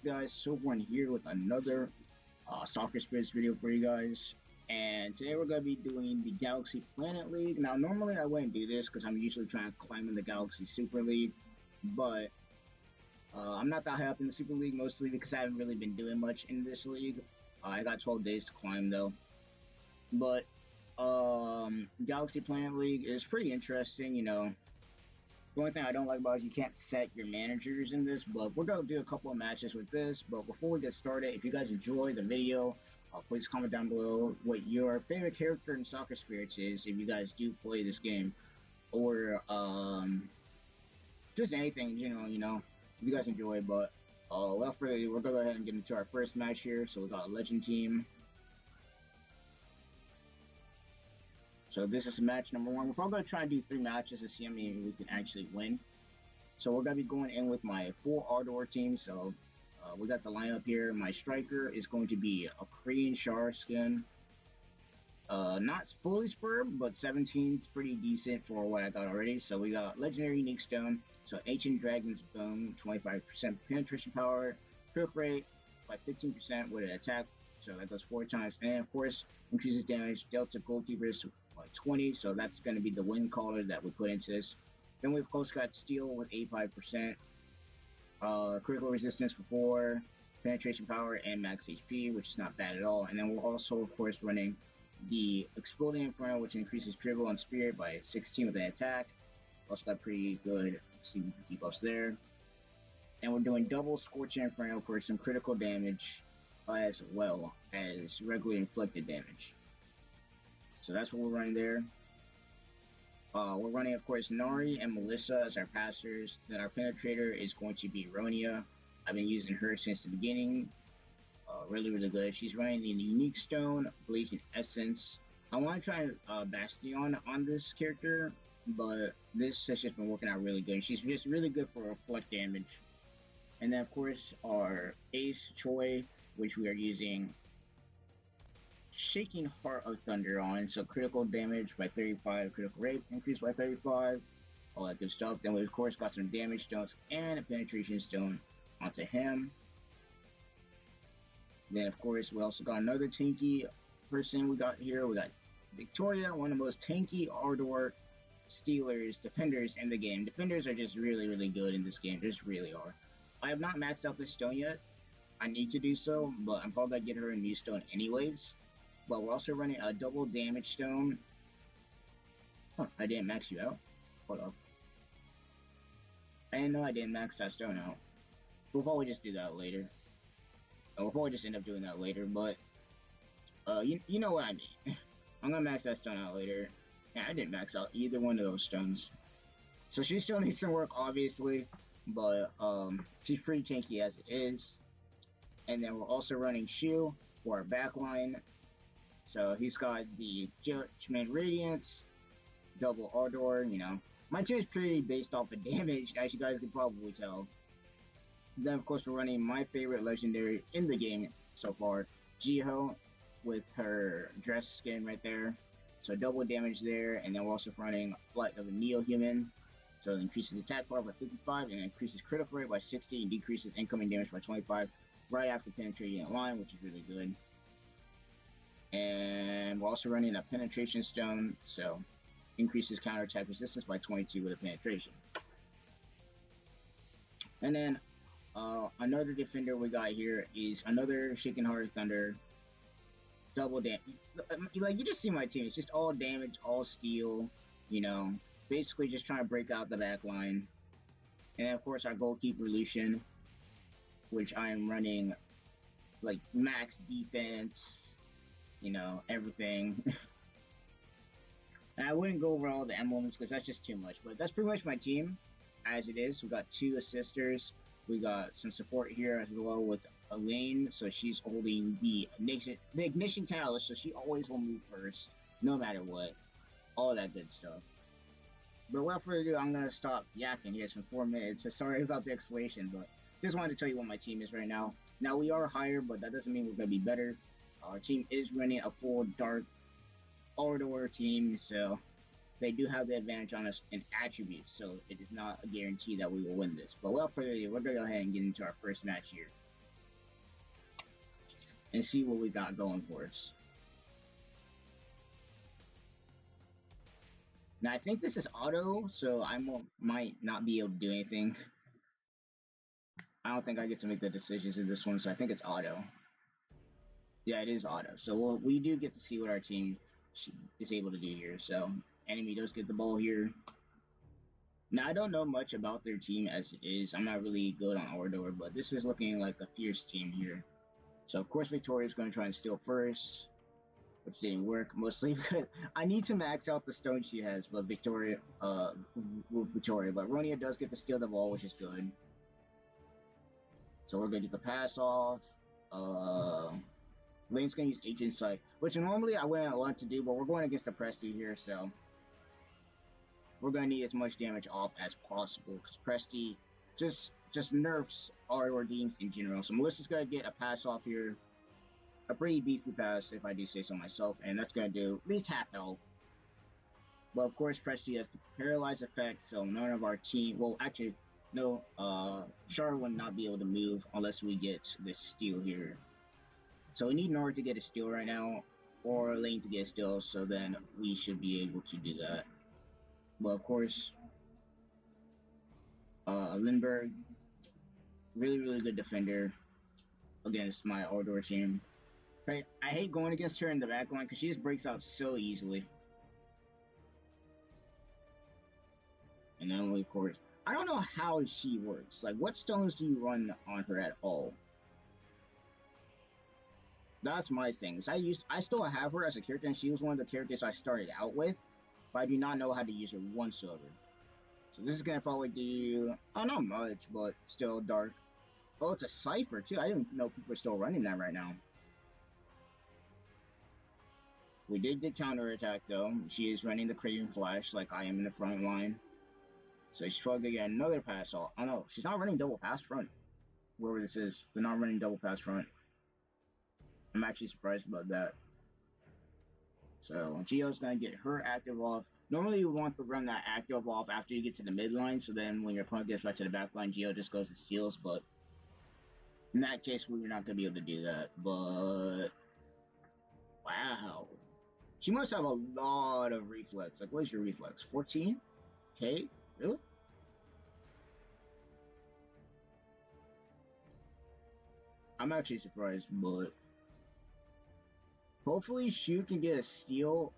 up, guys? Silverleafeon here with another Soccer Spirits video for you guys. And today we're going to be doing the Galaxy Planet League. Now, normally I wouldn't do this because I'm usually trying to climb in the Galaxy Super League. But I'm not that high up in the Super League, mostly because I haven't really been doing much in this league. I got 12 days to climb, though. But Galaxy Planet League is pretty interesting, you know. The only thing I don't like about it is you can't set your managers in this, but we're going to do a couple of matches with this. But before we get started, if you guys enjoy the video, please comment down below what your favorite character in Soccer Spirits is, if you guys do play this game. Or just anything in general, you know, if you guys enjoy. But without further ado, we're going to go ahead and get into our first match here. So we got a Legend team. So this is match number one. We're probably going to try and do 3 matches to see how many we can actually win. So we're going to be going in with my full Ardor team. So we got the lineup here. My striker is going to be a Korean Char skin. Not fully spurred, but 17 is pretty decent for what I got already. So we got Legendary Unique Stone. So Ancient Dragon's Bone, 25% penetration power. Crit rate by 15% with an attack. So that goes 4 times. And of course, increases damage. Delta Goalkeepers like 20, so that's going to be the win color that we put into this. Then we've of course got Steel with 85%, critical resistance for 4, penetration power, and max HP, which is not bad at all. And then we're also of course running the Exploding Inferno, which increases dribble and spirit by 16 with an attack. Also got pretty good debuffs there. And we're doing double Scorching Inferno for some critical damage as well as regularly inflicted damage. So that's what we're running there. We're running, of course, Nari and Melissa as our passers. Then our penetrator is going to be Ronia. I've been using her since the beginning. Really, really good. She's running the Unique Stone, Blazing Essence. I want to try Bastion on this character, but this has just been working out really good. She's just really good for reflect damage. And then, of course, our Ace Choi, which we are using Shaking Heart of Thunder on, so critical damage by 35, critical rate increased by 35, all that good stuff. Then we of course got some damage stones and a penetration stone onto him. Then of course we also got another tanky person we got here. We got Victoria, one of the most tanky Ardor stealers, defenders in the game. Defenders are just really, really good in this game, just really are. I have not maxed out this stone yet. I need to do so, but I'm probably gonna get her a new stone anyways. But we're also running a double damage stone. Huh, I didn't max you out. Hold up. I didn't know I didn't max that stone out. We'll probably just do that later. We'll probably just end up doing that later, but you know what I mean. I'm gonna max that stone out later. Yeah, I didn't max out either one of those stones. So she still needs some work, obviously, but she's pretty tanky as it is. And then we're also running Shu for our backline. So he's got the Judgment Radiance, double Ardor, you know. My team is pretty based off of damage, as you guys can probably tell. Then of course we're running my favorite legendary in the game so far, Jiho, with her dress skin right there. So double damage there, and then we're also running Flight of a Neo-Human. So it increases attack power by 55, and increases critical rate by 60, and decreases incoming damage by 25, right after penetrating a line, which is really good. And we're also running a penetration stone, so increases counterattack resistance by 22 with a penetration. And then another defender we got here is another Shaking Heart of Thunder, double damage. Like, you just see my team, it's just all damage, all steel, you know, basically just trying to break out the back line. And then of course our goalkeeper Lucian, which I am running like max defense, you know, everything. And I wouldn't go over all the emblems because that's just too much, but that's pretty much my team as it is. We got 2 assisters. We got some support here as well with Elaine, so she's holding the ignition catalyst, so she always will move first, no matter what. All that good stuff. But without further ado, I'm gonna stop yakking here. It's been 4 minutes, so sorry about the explanation, but just wanted to tell you what my team is right now. Now we are higher, but that doesn't mean we're gonna be better. Our team is running a full dark Ardor team, so they do have the advantage on us in attributes, so it is not a guarantee that we will win this. But without further ado, we're going to go ahead and get into our first match here. and see what we got going for us. Now I think this is auto, so might not be able to do anything. I don't think I get to make the decisions in this one, so I think it's auto. Yeah, it is auto. So we do get to see what our team is able to do here. So enemy does get the ball here. Now I don't know much about their team as it is. I'm not really good on Ordor, but this is looking like a fierce team here. So of course Victoria's going to try and steal first, which didn't work mostly because I need to max out the stone she has, but with Victoria. But Ronia does get to steal the ball, which is good. So we're gonna get the pass off. Lane's gonna use Agent Sight, which normally I wouldn't want to do, but we're going against the Prestige here, so we're gonna need as much damage off as possible because Prestige just nerfs our teams in general. So Melissa's gonna get a pass off here, a pretty beefy pass if I do say so myself, and that's gonna do at least half health. But of course, Prestige has the paralyze effect, so none of our team. Well, actually, no. Char would not be able to move unless we get this steal here. So we need Nora to get a steal right now, or Lane to get a steal, so then we should be able to do that. But of course, Lindbergh, really good defender against my Ordor team. I hate going against her in the backline because she just breaks out so easily. And then of course, I don't know how she works. Like, what stones do you run on her at all? That's my thing. I still have her as a character, and she was one of the characters I started out with, but I do not know how to use her whatsoever. So this is gonna probably do, oh, not much, but still dark. Oh, it's a Cypher too. I didn't know people were still running that right now. We did get counterattack though. She is running the Craven Flash like I am in the front line. So she's probably gonna get another pass off. Oh no, she's not running double pass front. Wherever this is, they're not running double pass front. I'm actually surprised about that. So Geo's gonna get her active off. Normally you want to run that active off after you get to the midline, so then when your opponent gets back to the back line, Geo just goes and steals, but in that case we're not gonna be able to do that. But wow. She must have a lot of reflex. Like, what is your reflex? 14K? Really? I'm actually surprised, but hopefully Shu can get a steal.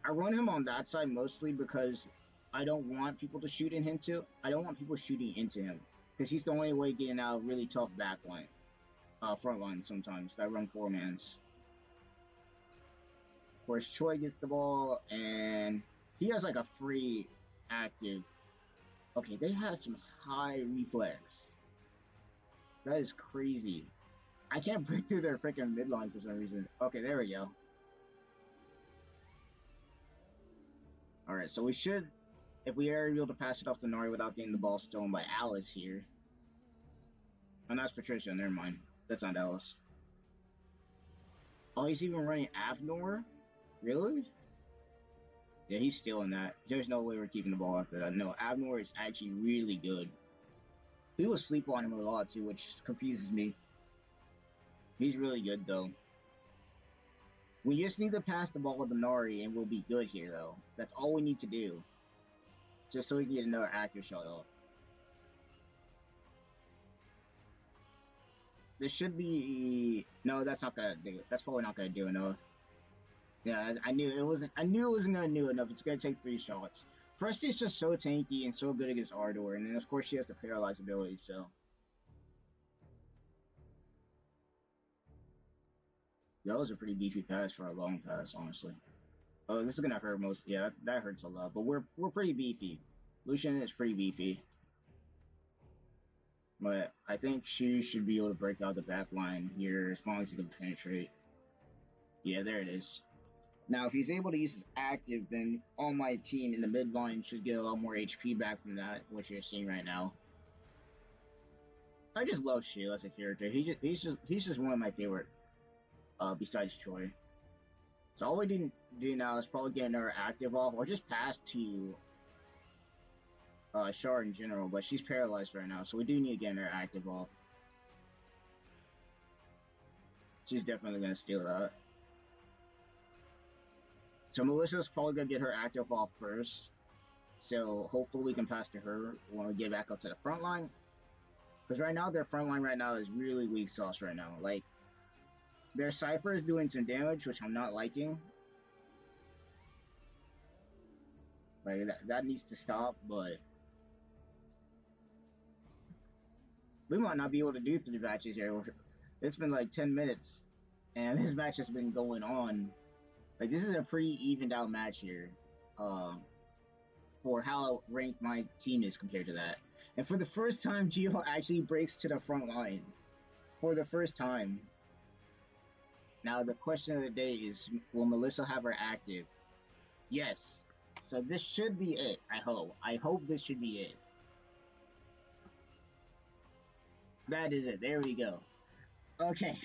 I run him on that side mostly because I don't want people to shoot in him too. I don't want people shooting into him because he's the only way getting out of really tough backline, front line sometimes. I run 4-mans. Of course, Troy gets the ball and he has like a free active. Okay, they have some high reflex. That is crazy. I can't break through their freaking midline for some reason. Okay, there we go. Alright, so we should, if we are able to pass it off to Nori without getting the ball stolen by Alice here. Oh, that's Patricia, never mind. That's not Alice. Oh, he's even running Avnor? Really? Yeah, he's stealing that. There's no way we're keeping the ball after that. No, Avnor is actually really good. People sleep on him a lot too, which confuses me. He's really good though. We just need to pass the ball to Nari and we'll be good here though. That's all we need to do. Just so we can get another active shot off. This should be, no, that's not gonna do it. That's probably not gonna do enough. Yeah, I knew it wasn't gonna do enough. It's gonna take 3 shots. Presti's just so tanky and so good against Ardor, and then of course she has the paralyze ability, so. That was a pretty beefy pass for a long pass, honestly. Oh, this is gonna hurt most. Yeah, that hurts a lot. But we're pretty beefy. Lucian is pretty beefy. But I think she should be able to break out the back line here as long as he can penetrate. Yeah, there it is. Now, if he's able to use his active, then all my team in the mid line should get a lot more HP back from that, which you're seeing right now. I just love Shu as a character. He's just one of my favorite. Besides Troy. So all we need to do now is probably get another active off, or just pass to Char in general, but she's paralyzed right now, so we do need to get another active off. She's definitely gonna steal that. So Melissa's probably gonna get her active off first. So hopefully we can pass to her when we get back up to the front line. Because right now their front line right now is really weak sauce right now. Like their Cypher is doing some damage, which I'm not liking. Like that needs to stop, but we might not be able to do 3 matches here. It's been like 10 minutes, and this match has been going on. Like this is a pretty evened out match here, for how ranked my team is compared to that. And for the first time, Gio actually breaks to the front line. For the first time. Now the question of the day is, will Melissa have her active? Yes. So this should be it, I hope. I hope this should be it. That is it. There we go. Okay.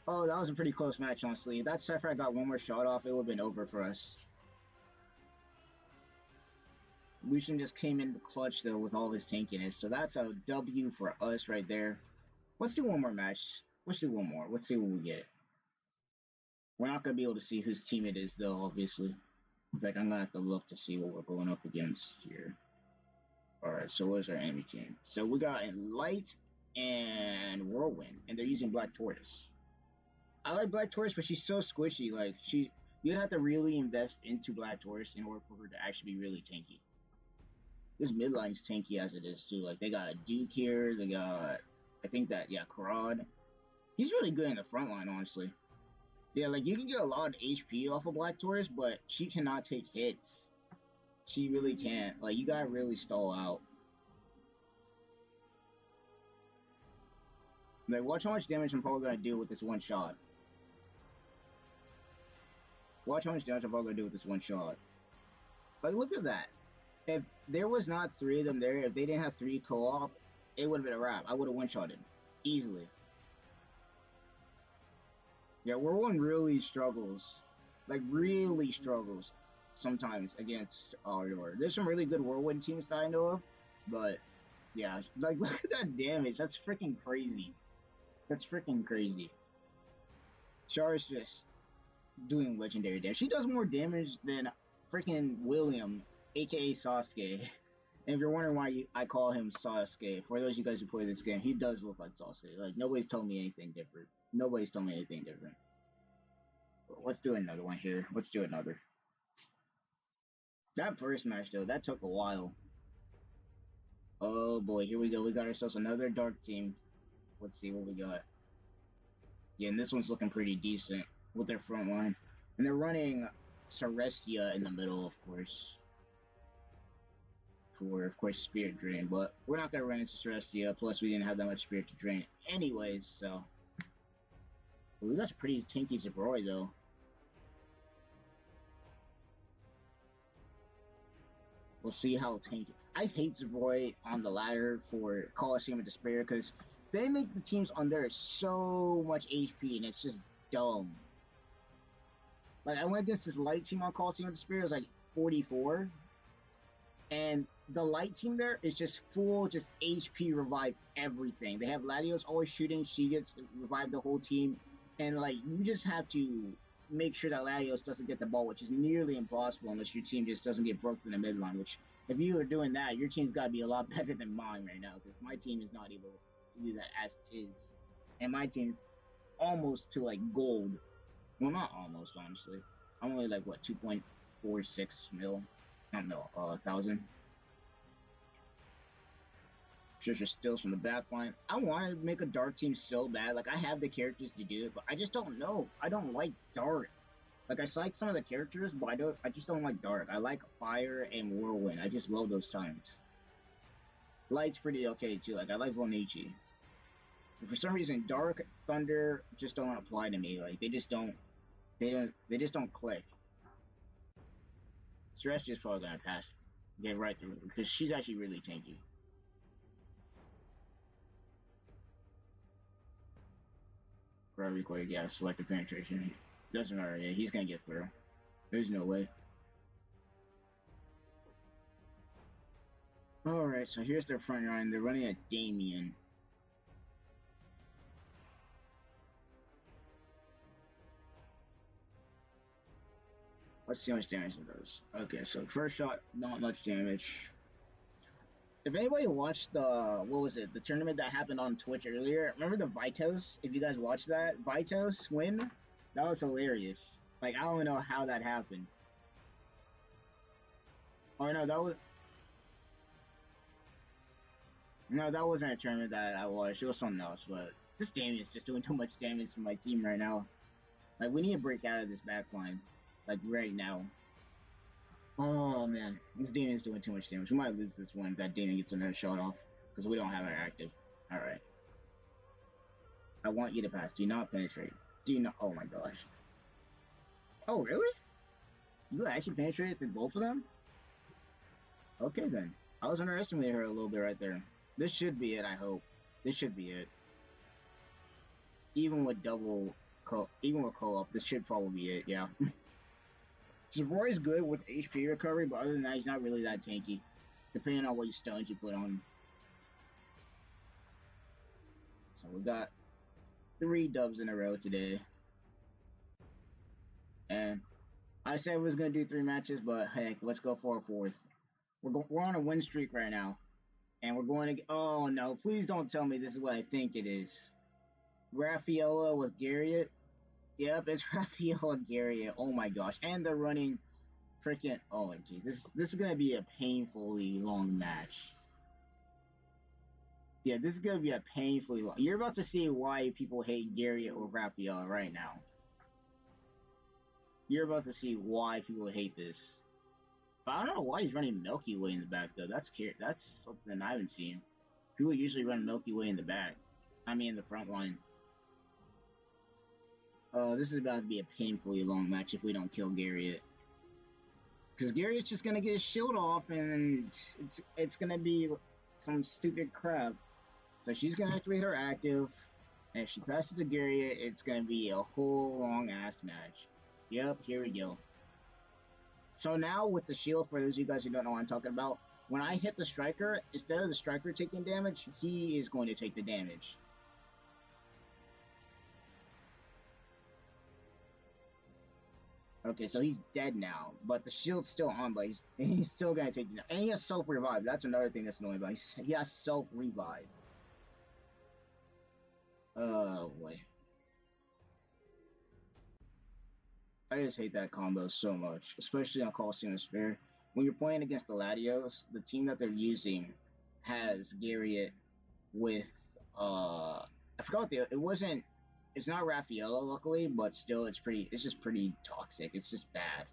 Oh, that was a pretty close match, honestly. If that Cypher had got one more shot off, it would have been over for us. Lucian just came in the clutch, though, with all of his tankiness. So that's a W for us right there. Let's do one more match. Let's do one more. Let's see what we get. We're not going to be able to see whose team it is, though, obviously. In fact, I'm going to have to look to see what we're going up against here. Alright, so where's our enemy team? So we got Light and Whirlwind, and they're using Black Tortoise. I like Black Tortoise, but she's so squishy. Like, you'd have to really invest into Black Tortoise in order for her to actually be really tanky. This midline's tanky as it is, too. Like, they got a Duke here, they got, I think that, yeah, Karad. He's really good in the front line, honestly. Yeah, like, you can get a lot of HP off of Black Tortoise, but she cannot take hits. She really can't. Like, you gotta really stall out. Like, watch how much damage I'm probably gonna do with this one shot. Watch how much damage I'm probably gonna do with this one shot. Like, look at that. If there was not 3 of them there, if they didn't have 3 co-op, it would have been a wrap. I would have one-shotted. Easily. Yeah, Whirlwind really struggles. Like, really struggles sometimes against Aurora. There's some really good Whirlwind teams that I know of, but yeah, like, look at that damage. That's freaking crazy. That's freaking crazy. Char's just doing legendary damage. She does more damage than freaking William, aka Sasuke. And if you're wondering why I call him Sasuke, for those of you guys who play this game, he does look like Sasuke. Like, nobody's told me anything different. Nobody's told me anything different. Let's do another one here. Let's do another. That first match, though, that took a while. Oh boy, here we go. We got ourselves another dark team. Let's see what we got. Yeah, and this one's looking pretty decent with their front line. And they're running Celestia in the middle, of course. For, of course, Spirit Drain. But we're not going to run into Celestia. Plus, we didn't have that much Spirit to drain anyways, so. Well, that's pretty tanky Zabroi, though. We'll see how tanky. I hate Zabroi on the ladder for Coliseum of Despair because they make the teams on there so much HP and it's just dumb. Like, I went against this light team on Coliseum of Despair, it was like 44. And the light team there is just full, just HP revive everything. They have Latios always shooting, she gets revived the whole team. And, like, you just have to make sure that Latios doesn't get the ball, which is nearly impossible unless your team just doesn't get broken in the midline, which, if you are doing that, your team's got to be a lot better than mine right now, because my team is not able to do that as is. And my team's almost to, like, gold. Well, not almost, honestly. I'm only, like, what, 2.46 mil? I don't know, 1,000. Trisha Stills from the back line. I want to make a dark team so bad. Like, I have the characters to do it, but I just don't know. I don't like dark. Like, I like some of the characters, but I just don't like dark. I like fire and whirlwind. I just love those times. Light's pretty okay too. Like, I like Vonichi. But for some reason, dark, thunder just don't apply to me. Like, they just don't click. Celestia's probably gonna pass, get right through because she's actually really tanky. Gravity Quake, yeah, selective penetration. Doesn't matter, yeah, he's gonna get through. There's no way. Alright, so here's their front line. They're running a Damien. Let's see how much damage it does. Okay, so first shot, not much damage. If anybody watched the, what was it, the tournament that happened on Twitch earlier, remember the Vitos? If you guys watched that, Vitos win? That was hilarious. Like, I don't know how that happened. Or no, that was... No, that wasn't a tournament that I watched. It was something else, but this game is just doing too much damage to my team right now. Like, we need to break out of this backline. Like, right now. Oh, man. This demon is doing too much damage. We might lose this one if that demon gets another shot off. Because we don't have our active. Alright. I want you to pass. Do not penetrate. Do not... Oh, my gosh. Oh, really? You actually penetrated through both of them? Okay, then. I was underestimating her a little bit right there. This should be it, I hope. This should be it. Even with co-op, this should probably be it, yeah. So Roy's good with HP recovery, but other than that, he's not really that tanky. Depending on what stones you put on him. So we got 3 dubs in a row today. And I said we was going to do 3 matches, but heck, let's go for a 4th. We're on a win streak right now. And we're going to... Oh, no. Please don't tell me this is what I think it is. Rafaela with Garriott. Yep, it's Rafaela and Garriott. Oh, my gosh. And they're running freaking... Oh, jeez. This is going to be a painfully long match. Yeah, this is going to be a painfully long... You're about to see why people hate Garriott or Rafaela right now. You're about to see why people hate this. But I don't know why he's running Milky Way in the back, though. That's something I haven't seen. People usually run Milky Way in the back. I mean, in the front line. Oh, this is about to be a painfully long match if we don't kill Garriott. Because Garriott's just going to get his shield off, and it's going to be some stupid crap. So she's going to activate her active. And if she passes to Garriott, it's going to be a whole long-ass match. Yep, here we go. So now with the shield, for those of you guys who don't know what I'm talking about, when I hit the striker, instead of the striker taking damage, he is going to take the damage. Okay, so he's dead now, but the shield's still on, but he's still going to take the... And he has self-revive. That's another thing that's annoying about him. He has self-revive. Oh, boy. I just hate that combo so much, especially on Coliseum Sphere. When you're playing against the Latios, the team that they're using has Garriott with, I forgot it's not Rafaela, luckily, but still, it's just pretty toxic. It's just bad.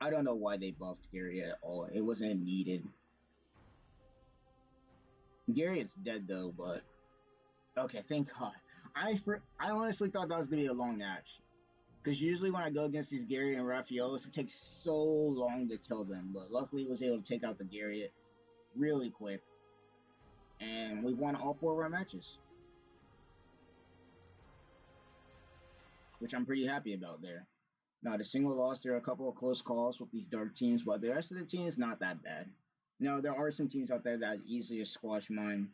I don't know why they buffed Garriott at all. It wasn't needed. Garriott's dead, though, but... Okay, thank God. I honestly thought that was going to be a long match. Because usually when I go against these Garriott and Rafaelas, it takes so long to kill them. But luckily, I was able to take out the Garriott really quick. And we won all 4 of our matches. Which I'm pretty happy about there. Now, the single loss, there are a couple of close calls with these dark teams, but the rest of the team is not that bad. Now, there are some teams out there that easily squash mine.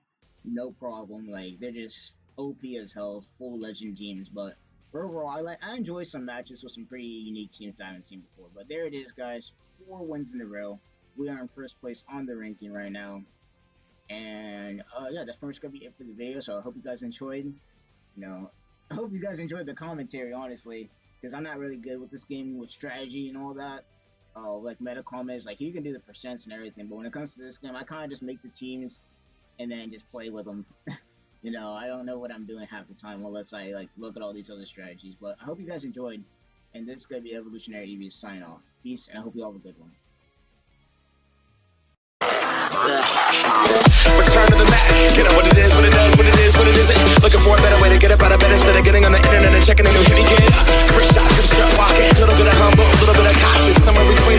No problem. Like, they're just OP as hell, full legend teams, but... Overall, I enjoy some matches with some pretty unique teams that I haven't seen before. But there it is, guys. 4 wins in a row. We are in first place on the ranking right now. And, yeah, that's pretty much going to be it for the video. So I hope you guys enjoyed. I hope you guys enjoyed the commentary, honestly. Because I'm not really good with this game with strategy and all that. Like, meta comments. Like, you can do the percents and everything. But when it comes to this game, I kind of just make the teams and then just play with them. I don't know what I'm doing half the time unless I, like, look at all these other strategies. But I hope you guys enjoyed, and this is going to be Evolutionary EV's sign off. Peace, and I hope you all have a good one. Return to the Mac. Get up what it is, what it does, what it is, what it isn't. Looking for a better way to get up out of bed instead of getting on the internet and checking a new hit again. First shot, good strut walking. A little bit of humble, a little bit of cautious. Somewhere between